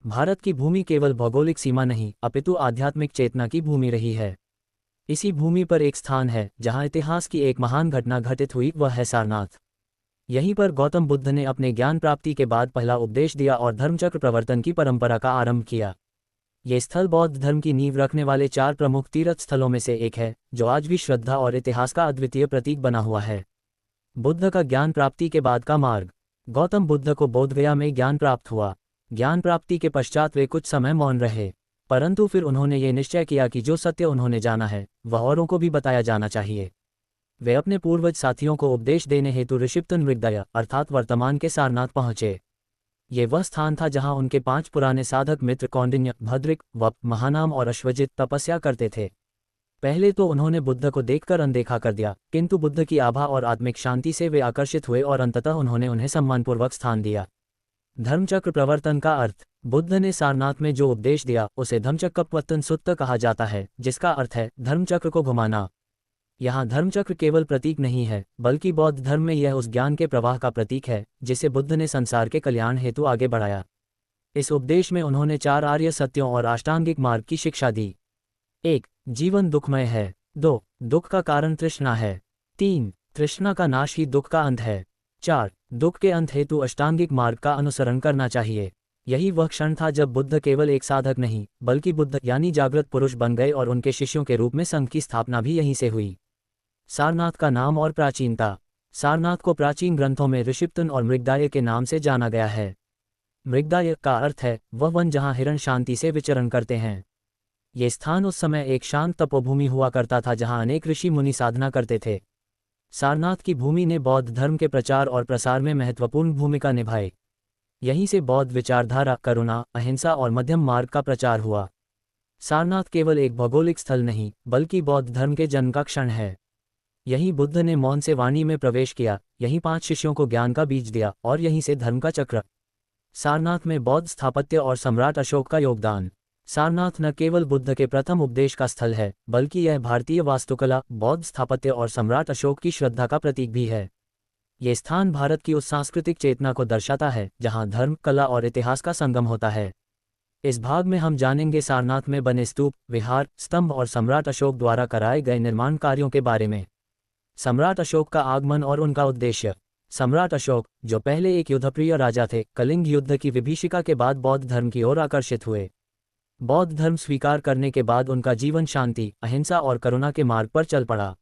भारत की भूमि केवल भौगोलिक सीमा नहीं अपितु आध्यात्मिक चेतना की भूमि रही है। इसी भूमि पर एक स्थान है जहां इतिहास की एक महान घटना घटित हुई, वह है सारनाथ। यहीं पर गौतम बुद्ध ने अपने ज्ञान प्राप्ति के बाद पहला उपदेश दिया और धर्मचक्र प्रवर्तन की परंपरा का आरंभ किया। ये स्थल बौद्ध धर्म की नींव रखने वाले 4 प्रमुख तीर्थ स्थलों में से एक है, जो आज भी श्रद्धा और इतिहास का अद्वितीय प्रतीक बना हुआ है। बुद्ध का ज्ञान प्राप्ति के बाद का मार्ग। गौतम बुद्ध को बोधगया में ज्ञान प्राप्त हुआ। ज्ञान प्राप्ति के पश्चात वे कुछ समय मौन रहे, परंतु फिर उन्होंने ये निश्चय किया कि जो सत्य उन्होंने जाना है वह औरों को भी बताया जाना चाहिए। वे अपने पूर्वज साथियों को उपदेश देने हेतु ऋषिपतन मृगदया अर्थात वर्तमान के सारनाथ पहुंचे। ये वह स्थान था जहां उनके 5 पुराने साधक मित्र कौंडिन्य, भद्रिक, वप, महानाम और अश्वजित तपस्या करते थे। पहले तो उन्होंने बुद्ध को देखकर अनदेखा कर दिया, किंतु बुद्ध की आभा और आत्मिक शांति से वे आकर्षित हुए और अंततः उन्होंने उन्हें सम्मानपूर्वक स्थान दिया। धर्मचक्र प्रवर्तन का अर्थ। बुद्ध ने सारनाथ में जो उपदेश दिया उसे धम्मचक्कपवत्तन सुत्त कहा जाता है, जिसका अर्थ है धर्मचक्र को घुमाना। यहाँ धर्मचक्र केवल प्रतीक नहीं है, बल्कि बौद्ध धर्म में यह उस ज्ञान के प्रवाह का प्रतीक है जिसे बुद्ध ने संसार के कल्याण हेतु आगे बढ़ाया। इस उपदेश में उन्होंने 4 आर्य सत्यों और अष्टांगिक मार्ग की शिक्षा दी। 1. जीवन दुखमय है। 2. दुख का कारण तृष्णा है। 3. तृष्णा का नाश ही दुख का अंत है। 4. दुख के अंत हेतु अष्टांगिक मार्ग का अनुसरण करना चाहिए। यही वह क्षण था जब बुद्ध केवल एक साधक नहीं बल्कि बुद्ध यानी जागृत पुरुष बन गए और उनके शिष्यों के रूप में संघ की स्थापना भी यहीं से हुई। सारनाथ का नाम और प्राचीनता। सारनाथ को प्राचीन ग्रंथों में ऋषिपतन और मृगदाय के नाम से जाना गया है। मृगदाय का अर्थ है वह वन जहाँ हिरण शांति से विचरण करते हैं। ये स्थान उस समय एक शांत तपोभूमि हुआ करता था जहाँ अनेक ऋषि मुनि साधना करते थे। सारनाथ की भूमि ने बौद्ध धर्म के प्रचार और प्रसार में महत्वपूर्ण भूमिका निभाई। यहीं से बौद्ध विचारधारा, करुणा, अहिंसा और मध्यम मार्ग का प्रचार हुआ। सारनाथ केवल एक भौगोलिक स्थल नहीं बल्कि बौद्ध धर्म के जन्म का क्षण है। यहीं बुद्ध ने मौन से वाणी में प्रवेश किया, यहीं 5 शिष्यों को ज्ञान का बीज दिया और यहीं से धर्म का चक्र। सारनाथ में बौद्ध स्थापत्य और सम्राट अशोक का योगदान। सारनाथ न केवल बुद्ध के प्रथम उपदेश का स्थल है बल्कि यह भारतीय वास्तुकला, बौद्ध स्थापत्य और सम्राट अशोक की श्रद्धा का प्रतीक भी है। ये स्थान भारत की उस सांस्कृतिक चेतना को दर्शाता है जहां धर्म, कला और इतिहास का संगम होता है। इस भाग में हम जानेंगे सारनाथ में बने स्तूप, विहार, स्तंभ और सम्राट अशोक द्वारा कराए गए निर्माण कार्यों के बारे में। सम्राट अशोक का आगमन और उनका उद्देश्य। सम्राट अशोक, जो पहले एक युद्धप्रिय राजा थे, कलिंग युद्ध की विभीषिका के बाद बौद्ध धर्म की ओर आकर्षित हुए। बौद्ध धर्म स्वीकार करने के बाद उनका जीवन शांति, अहिंसा और करुणा के मार्ग पर चल पड़ा।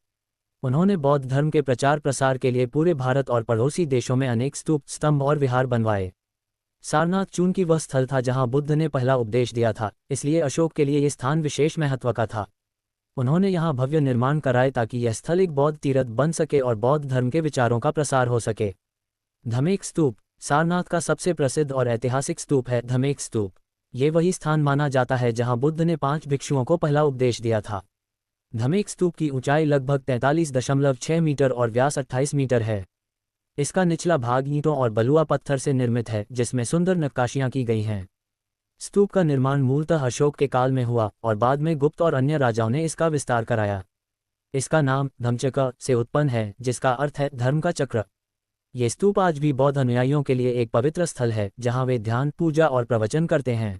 उन्होंने बौद्ध धर्म के प्रचार प्रसार के लिए पूरे भारत और पड़ोसी देशों में अनेक स्तूप, स्तंभ और विहार बनवाए। सारनाथ चूंकि वह स्थल था जहां बुद्ध ने पहला उपदेश दिया था, इसलिए अशोक के लिए यह स्थान विशेष महत्व का था। उन्होंने यहाँ भव्य निर्माण कराए ताकि यह स्थल एक बौद्ध तीर्थ बन सके और बौद्ध धर्म के विचारों का प्रसार हो सके। धमेक स्तूप। सारनाथ का सबसे प्रसिद्ध और ऐतिहासिक स्तूप है धमेक स्तूप। ये वही स्थान माना जाता है जहां बुद्ध ने 5 भिक्षुओं को पहला उपदेश दिया था। धमेक स्तूप की ऊंचाई लगभग 43.6 मीटर और व्यास 28 मीटर है। इसका निचला भाग ईंटों और बलुआ पत्थर से निर्मित है जिसमें सुंदर नक्काशियां की गई हैं। स्तूप का निर्माण मूलतः अशोक के काल में हुआ और बाद में गुप्त और अन्य राजाओं ने इसका विस्तार कराया। इसका नाम धम्मचक्र से उत्पन्न है जिसका अर्थ है धर्म का चक्र। ये स्तूप आज भी बौद्ध अनुयायियों के लिए एक पवित्र स्थल है जहां वे ध्यान, पूजा और प्रवचन करते हैं।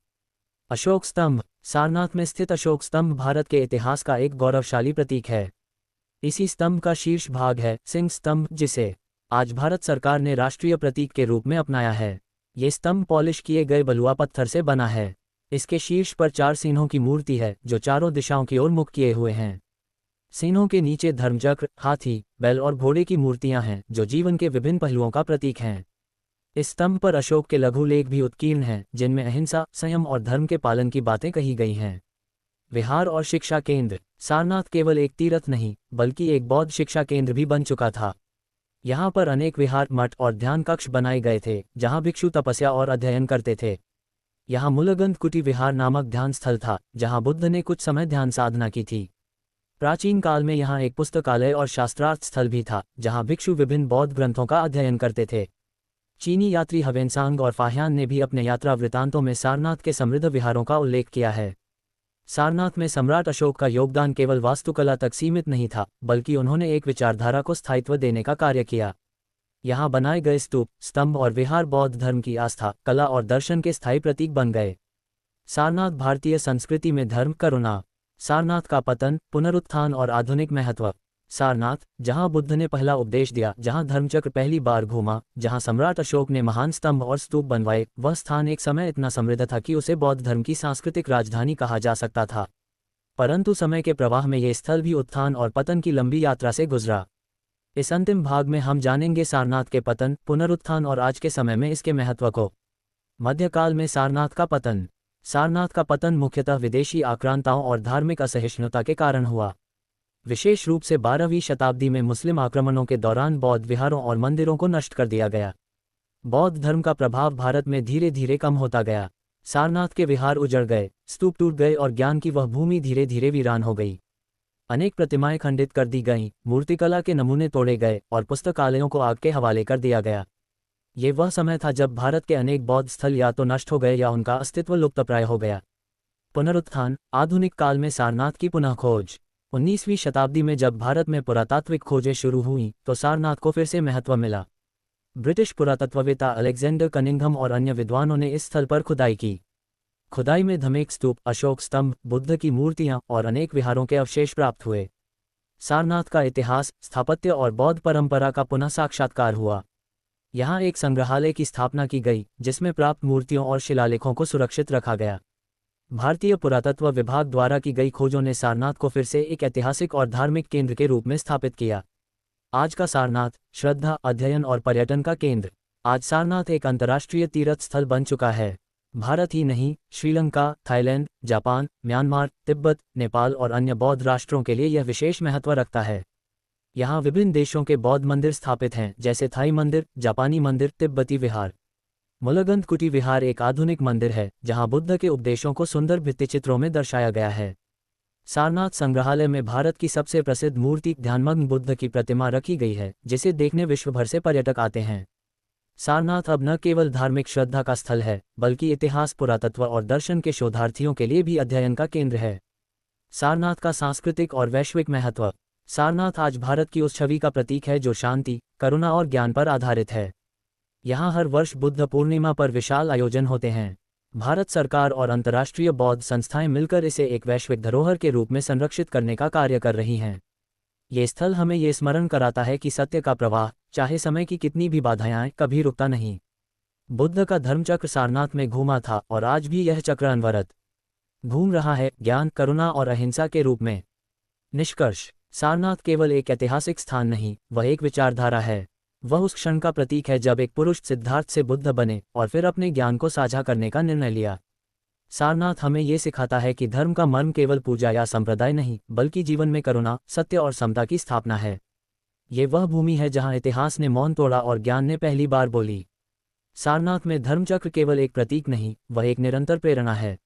अशोक स्तंभ। सारनाथ में स्थित अशोक स्तंभ भारत के इतिहास का एक गौरवशाली प्रतीक है। इसी स्तंभ का शीर्ष भाग है सिंह स्तंभ, जिसे आज भारत सरकार ने राष्ट्रीय प्रतीक के रूप में अपनाया है। ये स्तंभ पॉलिश किए गए बलुआ पत्थर से बना है। इसके शीर्ष पर 4 सिंहों की मूर्ति है जो चारों दिशाओं की ओर मुख किए हुए हैं। सिंहों के नीचे धर्मचक्र, हाथी, बैल और घोड़े की मूर्तियां हैं जो जीवन के विभिन्न पहलुओं का प्रतीक हैं। इस स्तंभ पर अशोक के लघु लेख भी उत्कीर्ण हैं जिनमें अहिंसा, संयम और धर्म के पालन की बातें कही गई हैं। विहार और शिक्षा केंद्र। सारनाथ केवल एक तीर्थ नहीं बल्कि एक बौद्ध शिक्षा केंद्र भी बन चुका था। यहाँ पर अनेक विहार, मठ और ध्यान कक्ष बनाए गए थे जहाँ भिक्षु तपस्या और अध्ययन करते थे। यहाँ मूलगंध कुटी विहार नामक ध्यान स्थल था जहाँ बुद्ध ने कुछ समय ध्यान साधना की थी। प्राचीन काल में यहाँ एक पुस्तकालय और शास्त्रार्थ स्थल भी था जहाँ भिक्षु विभिन्न बौद्ध ग्रंथों का अध्ययन करते थे। चीनी यात्री ह्वेनसांग और फाह्यान ने भी अपने यात्रा वृतांतों में सारनाथ के समृद्ध विहारों का उल्लेख किया है। सारनाथ में सम्राट अशोक का योगदान केवल वास्तुकला तक सीमित नहीं था बल्कि उन्होंने एक विचारधारा को स्थायित्व देने का कार्य किया। यहाँ बनाए गए स्तूप, स्तंभ और विहार बौद्ध धर्म की आस्था, कला और दर्शन के स्थायी प्रतीक बन गए। सारनाथ भारतीय संस्कृति में धर्म, करुणा। सारनाथ का पतन, पुनरुत्थान और आधुनिक महत्व। सारनाथ, जहां बुद्ध ने पहला उपदेश दिया, जहां धर्मचक्र पहली बार घूमा, जहां सम्राट अशोक ने महान स्तंभ और स्तूप बनवाए, वह स्थान एक समय इतना समृद्ध था कि उसे बौद्ध धर्म की सांस्कृतिक राजधानी कहा जा सकता था। परंतु समय के प्रवाह में ये स्थल भी उत्थान और पतन की लंबी यात्रा से गुजरा। इस अंतिम भाग में हम जानेंगे सारनाथ के पतन, पुनरुत्थान और आज के समय में इसके महत्व को। मध्यकाल में सारनाथ का पतन। सारनाथ का पतन मुख्यतः विदेशी आक्रांताओं और धार्मिक असहिष्णुता के कारण हुआ। विशेष रूप से 12वीं शताब्दी में मुस्लिम आक्रमणों के दौरान बौद्ध विहारों और मंदिरों को नष्ट कर दिया गया। बौद्ध धर्म का प्रभाव भारत में धीरे धीरे कम होता गया। सारनाथ के विहार उजड़ गए, स्तूप टूट गए और ज्ञान की वह भूमि धीरे धीरे वीरान हो गई। अनेक प्रतिमाएं खंडित कर दी गईं, मूर्तिकला के नमूने तोड़े गए और पुस्तकालयों को आग के हवाले कर दिया गया। ये वह समय था जब भारत के अनेक बौद्ध स्थल या तो नष्ट हो गए या उनका अस्तित्व लुप्तप्राय हो गया। पुनरुत्थान। आधुनिक काल में सारनाथ की पुनः खोज। 19वीं शताब्दी में जब भारत में पुरातात्विक खोजें शुरू हुईं तो सारनाथ को फिर से महत्व मिला। ब्रिटिश पुरातत्ववेत्ता अलेक्जेंडर कनिंघम और अन्य विद्वानों ने इस स्थल पर खुदाई की। खुदाई में धमेक स्तूप, अशोक स्तंभ, बुद्ध की मूर्तियां और अनेक विहारों के अवशेष प्राप्त हुए। सारनाथ का इतिहास, स्थापत्य और बौद्ध परंपरा का पुनः साक्षात्कार हुआ। यहाँ एक संग्रहालय की स्थापना की गई जिसमें प्राप्त मूर्तियों और शिलालेखों को सुरक्षित रखा गया। भारतीय पुरातत्व विभाग द्वारा की गई खोजों ने सारनाथ को फिर से एक ऐतिहासिक और धार्मिक केंद्र के रूप में स्थापित किया। आज का सारनाथ, श्रद्धा, अध्ययन और पर्यटन का केंद्र। आज सारनाथ एक अंतर्राष्ट्रीय तीर्थ स्थल बन चुका है। भारत ही नहीं, Sri Lanka, Thailand, Japan, Myanmar, Tibet, Nepal और अन्य बौद्ध राष्ट्रों के लिए यह विशेष महत्व रखता है। यहाँ विभिन्न देशों के बौद्ध मंदिर स्थापित हैं, जैसे थाई मंदिर, जापानी मंदिर, तिब्बती विहार। मुलगंध कुटी विहार एक आधुनिक मंदिर है जहाँ बुद्ध के उपदेशों को सुंदर भित्तिचित्रों में दर्शाया गया है। सारनाथ संग्रहालय में भारत की सबसे प्रसिद्ध मूर्ति, ध्यानमग्न बुद्ध की प्रतिमा रखी गई है, जिसे देखने विश्व भर से पर्यटक आते हैं। सारनाथ अब न केवल धार्मिक श्रद्धा का स्थल है, बल्कि इतिहास, पुरातत्व और दर्शन के शोधार्थियों के लिए भी अध्ययन का केंद्र है। सारनाथ का सांस्कृतिक और वैश्विक महत्व। सारनाथ आज भारत की उस छवि का प्रतीक है जो शांति, करुणा और ज्ञान पर आधारित है। यहाँ हर वर्ष बुद्ध पूर्णिमा पर विशाल आयोजन होते हैं। भारत सरकार और अंतर्राष्ट्रीय बौद्ध संस्थाएं मिलकर इसे एक वैश्विक धरोहर के रूप में संरक्षित करने का कार्य कर रही हैं। ये स्थल हमें ये स्मरण कराता है कि सत्य का प्रवाह, चाहे समय की कितनी भी बाधाएं आएं, कभी रुकता नहीं। बुद्ध का धर्मचक्र सारनाथ में घूमा था और आज भी यह चक्र अनवरत घूम रहा है, ज्ञान, करुणा और अहिंसा के रूप में। निष्कर्ष। सारनाथ केवल एक ऐतिहासिक स्थान नहीं, वह एक विचारधारा है। वह उस क्षण का प्रतीक है जब एक पुरुष सिद्धार्थ से बुद्ध बने और फिर अपने ज्ञान को साझा करने का निर्णय लिया। सारनाथ हमें ये सिखाता है कि धर्म का मर्म केवल पूजा या संप्रदाय नहीं, बल्कि जीवन में करुणा, सत्य और समता की स्थापना है। ये वह भूमि है जहाँ इतिहास ने मौन तोड़ा और ज्ञान ने पहली बार बोली। सारनाथ में धर्मचक्र केवल एक प्रतीक नहीं, वह एक निरंतर प्रेरणा है।